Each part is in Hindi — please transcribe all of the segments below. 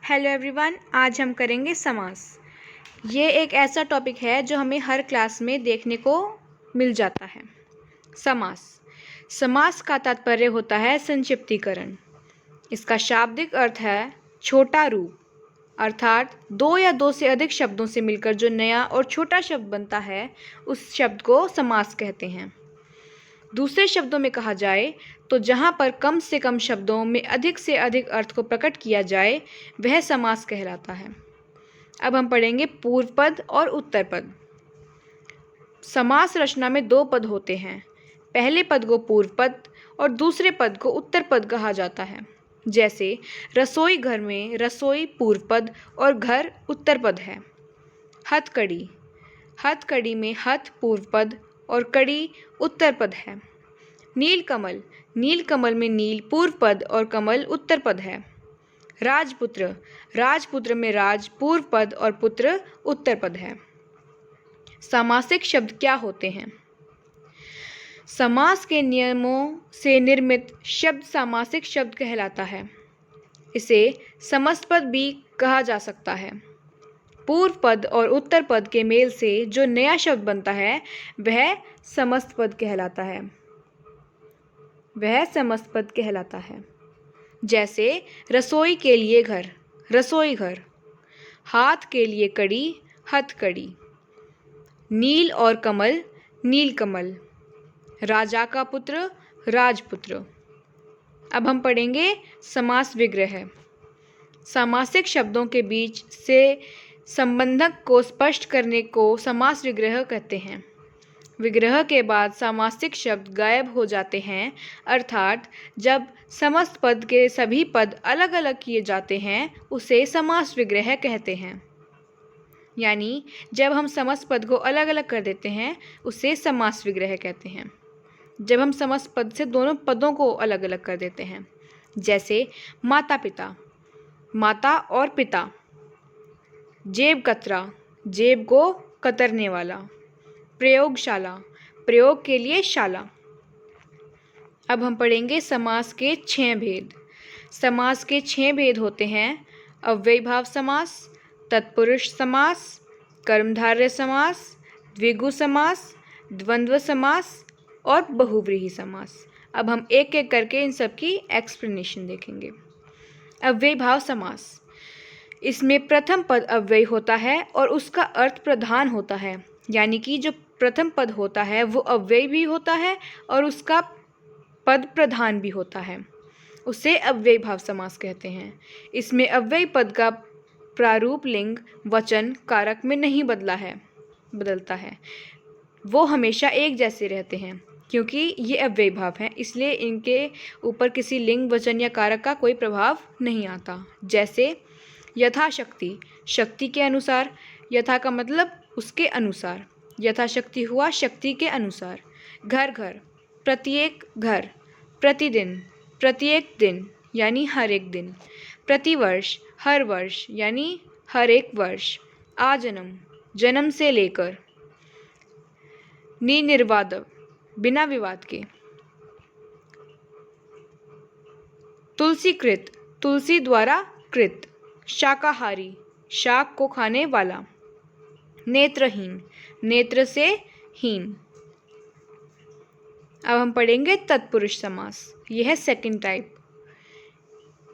हेलो एवरीवन, आज हम करेंगे समास। ये एक ऐसा टॉपिक है जो हमें हर क्लास में देखने को मिल जाता है। समास समास का तात्पर्य होता है संक्षिप्तीकरण। इसका शाब्दिक अर्थ है छोटा रूप, अर्थात दो या दो से अधिक शब्दों से मिलकर जो नया और छोटा शब्द बनता है उस शब्द को समास कहते हैं। दूसरे शब्दों में कहा जाए तो जहाँ पर कम से कम शब्दों में अधिक से अधिक अर्थ को प्रकट किया जाए वह समास कहलाता है। अब हम पढ़ेंगे पूर्व पद और उत्तर पद। समास रचना में दो पद होते हैं। पहले पद को पूर्व पद और दूसरे पद को उत्तर पद कहा जाता है। जैसे रसोई घर में रसोई पूर्व पद और घर उत्तर पद है। हथकड़ी, हथकड़ी में हथ पूर्व पद और कड़ी उत्तर पद है। नीलकमल, नीलकमल में नील पूर्व पद और कमल उत्तर पद है। राजपुत्र, राजपुत्र में राज पूर्व पद और पुत्र उत्तर पद है। सामासिक शब्द क्या होते हैं? समास के नियमों से निर्मित शब्द सामासिक शब्द कहलाता है। इसे समस्त पद भी कहा जा सकता है। पूर्व पद और उत्तर पद के मेल से जो नया शब्द बनता है वह समस्त पद कहलाता है। वह समस्त पद कहलाता है। जैसे रसोई के लिए घर, रसोई घर। हाथ के लिए कड़ी, हथकड़ी। नील और कमल, नीलकमल। राजा का पुत्र, राजपुत्र। अब हम पढ़ेंगे समास विग्रह। सामासिक शब्दों के बीच से संबंधक को स्पष्ट करने को समास विग्रह कहते हैं। विग्रह के बाद सामासिक शब्द गायब हो जाते हैं, अर्थात जब समस्त पद के सभी पद अलग अलग किए जाते हैं उसे समास विग्रह कहते हैं। यानी जब हम समस्त पद को अलग अलग कर देते हैं उसे समास विग्रह कहते हैं। जब हम समस्त पद से दोनों पदों को अलग अलग कर देते हैं, जैसे माता पिता, माता और पिता। जेब कतरा, जेब को कतरने वाला। प्रयोगशाला, प्रयोग के लिए शाला। अब हम पढ़ेंगे समास के 6 भेद। समास के 6 भेद होते हैं। अव्ययीभाव समास, तत्पुरुष समास, कर्मधारय समास, द्विगु समास, द्वंद्व समास और बहुव्रीहि समास। अब हम एक एक करके इन सब की एक्सप्लेनेशन देखेंगे। अव्ययीभाव समास, इसमें प्रथम पद अव्ययी होता है और उसका अर्थ प्रधान होता है। यानी कि जो प्रथम पद होता है वो अव्ययी भी होता है और उसका पद प्रधान भी होता है। उसे अव्ययीभाव समास कहते हैं। इसमें अव्ययी पद का प्रारूप लिंग वचन कारक में नहीं बदलता है। वो हमेशा एक जैसे रहते हैं। क्योंकि ये अव्ययीभाव हैं इसलिए इनके ऊपर किसी लिंग वचन या कारक का कोई प्रभाव नहीं आता। जैसे यथाशक्ति, शक्ति के अनुसार। यथा का मतलब उसके अनुसार। यथाशक्ति हुआ शक्ति के अनुसार। घर घर, प्रत्येक घर। प्रतिदिन, प्रत्येक दिन यानी हर एक दिन। प्रतिवर्ष, हर वर्ष यानी हर एक वर्ष। आजन्म, जन्म से लेकर। निनिर्वाद, बिना विवाद के। तुलसीकृत, तुलसी द्वारा कृत। शाकाहारी, शाक को खाने वाला। नेत्रहीन, नेत्र से हीन। अब हम पढ़ेंगे तत्पुरुष समास। यह है सेकंड टाइप।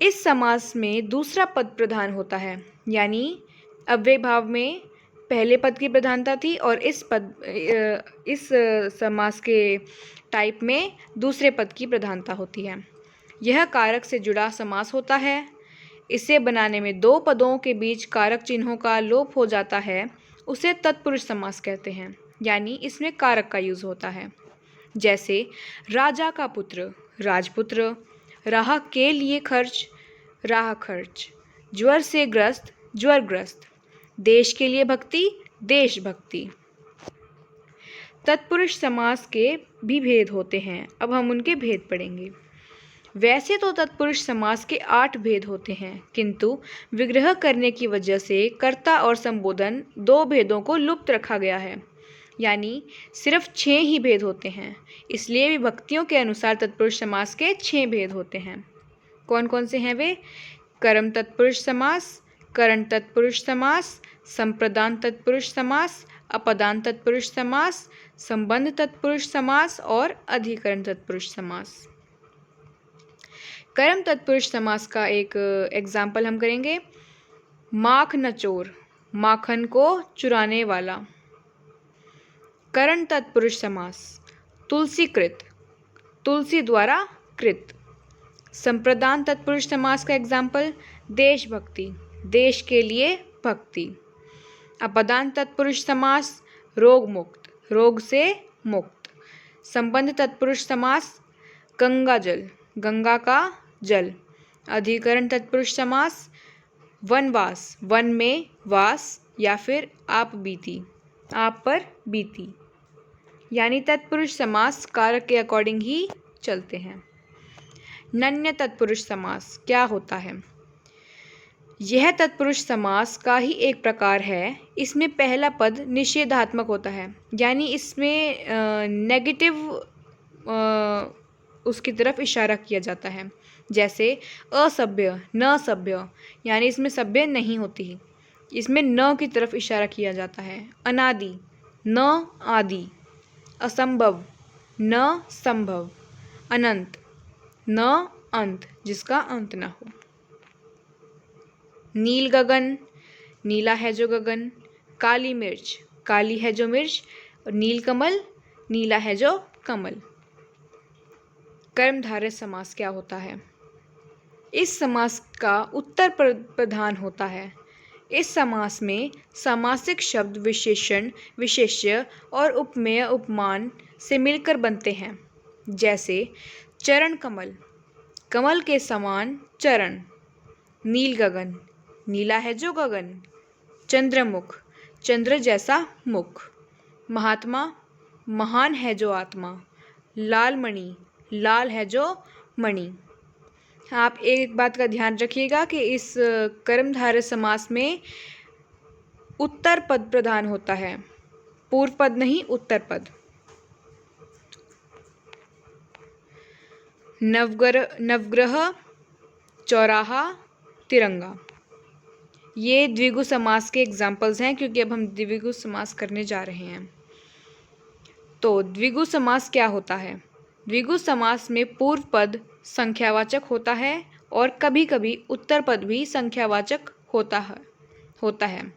इस समास में दूसरा पद प्रधान होता है। यानी अव्ययीभाव में पहले पद की प्रधानता थी और इस समास के टाइप में दूसरे पद की प्रधानता होती है। यह कारक से जुड़ा समास होता है। इसे बनाने में दो पदों के बीच कारक चिन्हों का लोप हो जाता है। उसे तत्पुरुष समास कहते हैं। यानी इसमें कारक का यूज होता है। जैसे राजा का पुत्र, राजपुत्र। राह के लिए खर्च, राह खर्च। ज्वर से ग्रस्त, ज्वरग्रस्त। देश के लिए भक्ति, देशभक्ति। तत्पुरुष समास के भी भेद होते हैं। अब हम उनके भेद पढ़ेंगे। वैसे तो तत्पुरुष समास के 8 भेद होते हैं, किंतु विग्रह करने की वजह से कर्ता और संबोधन 2 भेदों को लुप्त रखा गया है। यानी सिर्फ 6 ही भेद होते हैं। इसलिए विभक्तियों के अनुसार तत्पुरुष समास के 6 भेद होते हैं। कौन कौन से हैं वे? कर्म तत्पुरुष समास, करण तत्पुरुष समास, संप्रदान तत्पुरुष समास, अपदान तत्पुरुष समास, संबंध तत्पुरुष समास और अधिकरण तत्पुरुष समास। कर्म तत्पुरुष समास का एक एग्जाम्पल हम करेंगे। माख न चोर, माखन को चुराने वाला। करण तत्पुरुष समास, तुलसी कृत, तुलसी द्वारा कृत। संप्रदान तत्पुरुष समास का एग्जाम्पल देशभक्ति, देश के लिए भक्ति। अपदान तत्पुरुष समास रोग मुक्त, रोग से मुक्त। संबंध तत्पुरुष समास गंगा जल, गंगा का जल। अधिकरण तत्पुरुष समास वनवास, वन में वास या फिर आप बीती, आप पर बीती। यानी तत्पुरुष समास कारक के अकॉर्डिंग ही चलते हैं। नन्य तत्पुरुष समास क्या होता है? यह तत्पुरुष समास का ही एक प्रकार है। इसमें पहला पद निषेधात्मक होता है, यानी इसमें नेगेटिव उसकी तरफ इशारा किया जाता है। जैसे असभ्य, न सभ्य, यानी इसमें सभ्य नहीं होती, इसमें न की तरफ इशारा किया जाता है। अनादि, न आदि। असंभव, न संभव। अनंत, न अंत, जिसका अंत न हो। नील गगन, नीला है जो गगन। काली मिर्च, काली है जो मिर्च। नील कमल, नीला है जो कमल। कर्मधारय समास क्या होता है? इस समास का उत्तर प्रधान होता है। इस समास में सामासिक शब्द विशेषण, विशेष्य और उपमेय उपमान से मिलकर बनते हैं। जैसे चरण कमल, कमल के समान चरण। नील गगन, नीला है जो गगन। चंद्रमुख, चंद्र जैसा मुख। महात्मा, महान है जो आत्मा। लाल मणि, लाल है जो मणि। आप एक बात का ध्यान रखिएगा कि इस कर्मधारय समास में उत्तर पद प्रधान होता है, पूर्व पद नहीं, उत्तर पद। नवग्रह, चौराहा, तिरंगा, ये द्विगु समास के एग्जाम्पल्स हैं, क्योंकि अब हम द्विगु समास करने जा रहे हैं। तो द्विगु समास क्या होता है? द्विगु समास में पूर्व पद संख्यावाचक होता है और कभी कभी उत्तर पद भी संख्यावाचक होता है।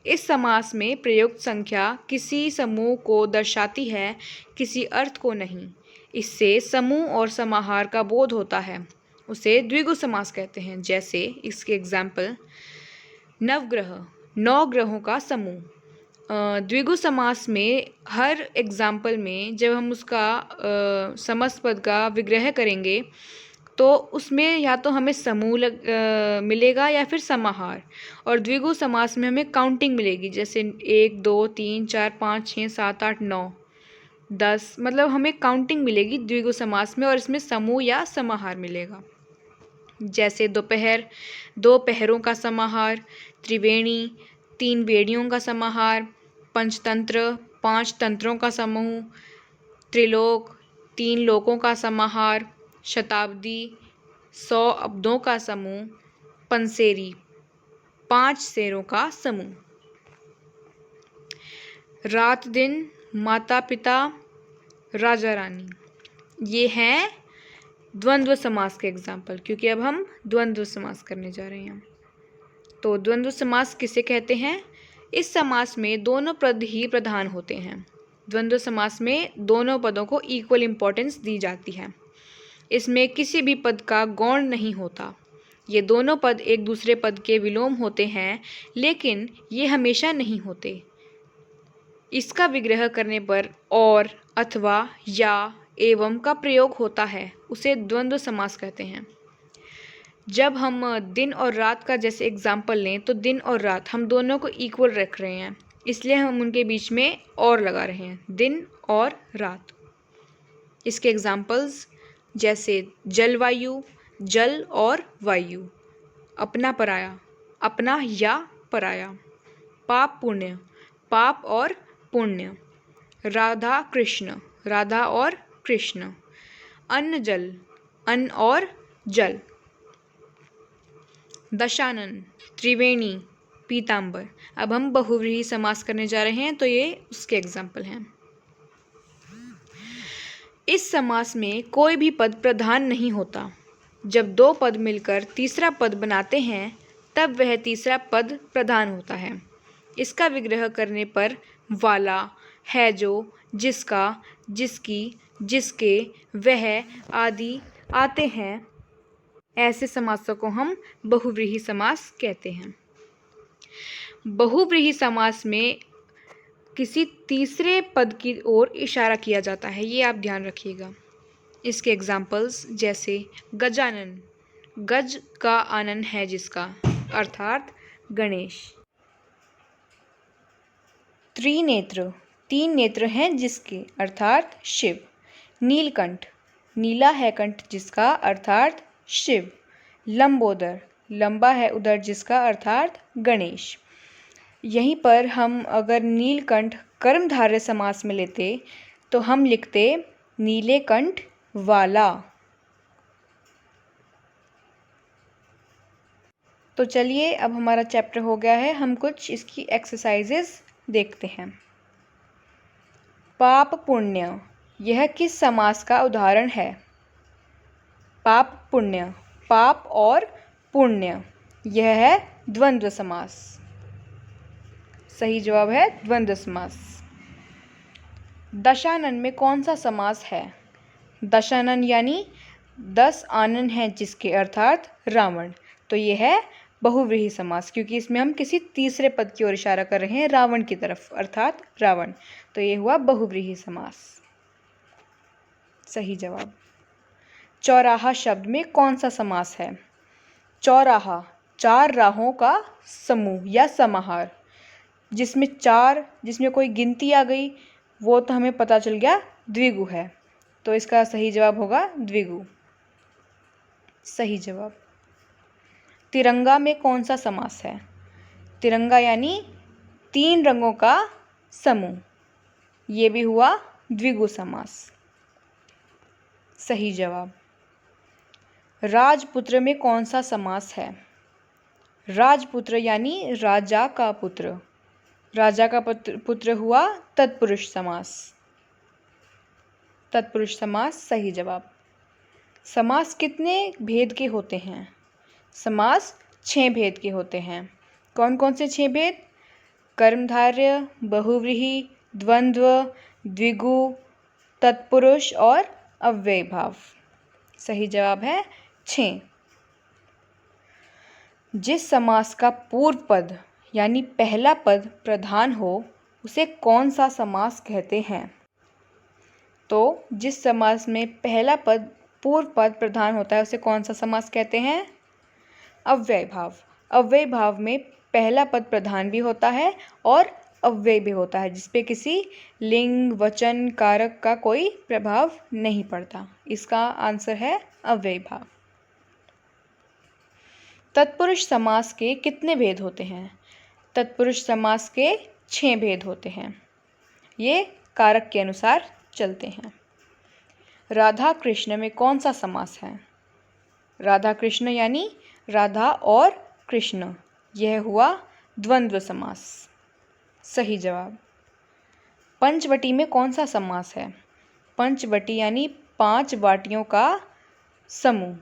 इस समास में प्रयुक्त संख्या किसी समूह को दर्शाती है, किसी अर्थ को नहीं। इससे समूह और समाहार का बोध होता है, उसे द्विगु समास कहते हैं। जैसे इसके एग्जाम्पल नवग्रह, 9 ग्रहों का समूह। द्विगु समास में हर एग्जाम्पल में जब हम उसका समस्त पद का विग्रह करेंगे तो उसमें या तो हमें समूह मिलेगा या फिर समाहार। और द्विगु समास में हमें काउंटिंग मिलेगी, जैसे 1 2 3 4 5 6 7 8 9 10, मतलब हमें काउंटिंग मिलेगी द्विगु समास में, और इसमें समूह या समाहार मिलेगा। जैसे दोपहर, 2 पहरों का समाहार। त्रिवेणी, 3 बेड़ियों का समाहार। पंचतंत्र, 5 तंत्रों का समूह। त्रिलोक, 3 लोकों का समाहार। शताब्दी, 100 अब्दों का समूह। पंसेरी, 5 शेरों का समूह। रात दिन, माता पिता, राजा रानी, ये हैं द्वंद्व समास के एग्जाम्पल, क्योंकि अब हम द्वंद्व समास करने जा रहे हैं। तो द्वंद्व समास किसे कहते हैं? इस समास में दोनों पद ही प्रधान होते हैं। द्वंद्व समास में दोनों पदों को इक्वल इम्पोर्टेंस दी जाती है। इसमें किसी भी पद का गौण नहीं होता। ये दोनों पद एक दूसरे पद के विलोम होते हैं, लेकिन ये हमेशा नहीं होते। इसका विग्रह करने पर और, अथवा, या, एवं का प्रयोग होता है, उसे द्वंद्व समास कहते हैं। जब हम दिन और रात का जैसे एग्जाम्पल लें तो दिन और रात हम दोनों को इक्वल रख रहे हैं, इसलिए हम उनके बीच में और लगा रहे हैं, दिन और रात। इसके एग्जाम्पल्स जैसे जलवायु, जल और वायु। अपना पराया, अपना या पराया। पाप पुण्य, पाप और पुण्य। राधा कृष्ण, राधा और कृष्ण। अन्न जल, अन्न और जल। दशानन, त्रिवेणी, पीतांबर। अब हम बहुव्रीहि समास करने जा रहे हैं, तो ये उसके एग्जाम्पल हैं। इस समास में कोई भी पद प्रधान नहीं होता। जब दो पद मिलकर तीसरा पद बनाते हैं तब वह तीसरा पद प्रधान होता है। इसका विग्रह करने पर वाला, है जो, जिसका, जिसकी, जिसके, वह आदि आते हैं। ऐसे समासों को हम बहुव्रीहि समास कहते हैं। बहुव्रीहि समास में किसी तीसरे पद की ओर इशारा किया जाता है, ये आप ध्यान रखिएगा। इसके एग्जाम्पल्स जैसे गजानन, गज का आनन है जिसका, अर्थात गणेश। त्रिनेत्र, तीन नेत्र हैं जिसके, अर्थात शिव। नीलकंठ, नीला है कंठ जिसका, अर्थात शिव। लंबोदर, लंबा है उदर जिसका, अर्थात गणेश। यहीं पर हम अगर नीलकंठ कर्मधारय समास में लेते तो हम लिखते नीले कंठ वाला। तो चलिए अब हमारा चैप्टर हो गया है, हम कुछ इसकी एक्सरसाइजेस देखते हैं। पाप पुण्य, यह किस समास का उदाहरण है? पाप पुण्य, पाप और पुण्य, यह है द्वंद्व समास। सही जवाब है द्वंद्व समास। दशानन में कौन सा समास है? दशानन यानी 10 आनन हैं जिसके, अर्थात रावण। तो ये है बहुव्रीहि समास, क्योंकि इसमें हम किसी तीसरे पद की ओर इशारा कर रहे हैं, रावण की तरफ, अर्थात रावण। तो ये हुआ बहुव्रीहि समास। सही जवाब। चौराहा शब्द में कौन सा समास है? चौराहा, चार राहों का समूह या समाहार। जिसमें कोई गिनती आ गई वो तो हमें पता चल गया द्विगु है, तो इसका सही जवाब होगा द्विगु। सही जवाब। तिरंगा में कौन सा समास है? तिरंगा यानी 3 रंगों का समूह, ये भी हुआ द्विगु समास। सही जवाब। राजपुत्र में कौन सा समास है? राजपुत्र यानी राजा का पुत्र, राजा का पुत्र हुआ तत्पुरुष समास। तत्पुरुष समास सही जवाब। समास कितने भेद के होते हैं? समास 6 भेद के होते हैं। कौन कौन से 6 भेद? कर्मधारय, बहुव्रीहि, द्वंद्व, द्विगु, तत्पुरुष और अव्ययभाव। सही जवाब है 6। जिस समास का पूर्व पद यानी पहला पद प्रधान हो उसे कौन सा समास कहते हैं? तो जिस समास में पहला पद पूर्व पद प्रधान होता है उसे कौन सा समास कहते हैं? अव्ययभाव। अव्ययभाव में पहला पद प्रधान भी होता है और अव्यय भी होता है, जिसपे किसी लिंग, वचन, कारक का कोई प्रभाव नहीं पड़ता। इसका आंसर है अव्ययभाव। तत्पुरुष समास के कितने भेद होते हैं? तत्पुरुष समास के 6 भेद होते हैं। ये कारक के अनुसार चलते हैं। राधा कृष्ण में कौन सा समास है? राधा कृष्ण यानी राधा और कृष्ण, यह हुआ द्वंद्व समास। सही जवाब। पंचवटी में कौन सा समास है? पंचवटी यानी 5 वाटियों का समूह,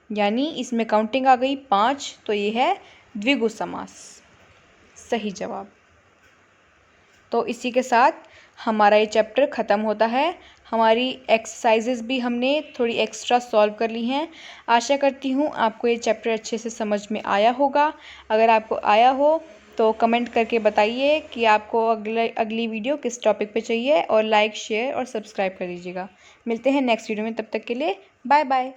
यानी इसमें काउंटिंग आ गई 5, तो ये है द्विगु समास। सही जवाब। तो इसी के साथ हमारा ये चैप्टर ख़त्म होता है। हमारी एक्सरसाइजेस भी हमने थोड़ी एक्स्ट्रा सॉल्व कर ली हैं। आशा करती हूँ आपको ये चैप्टर अच्छे से समझ में आया होगा। अगर आपको आया हो तो कमेंट करके बताइए कि आपको अगली वीडियो किस टॉपिक पे चाहिए, और लाइक, शेयर और सब्सक्राइब कर दीजिएगा। मिलते हैं नेक्स्ट वीडियो में, तब तक के लिए बाय बाय।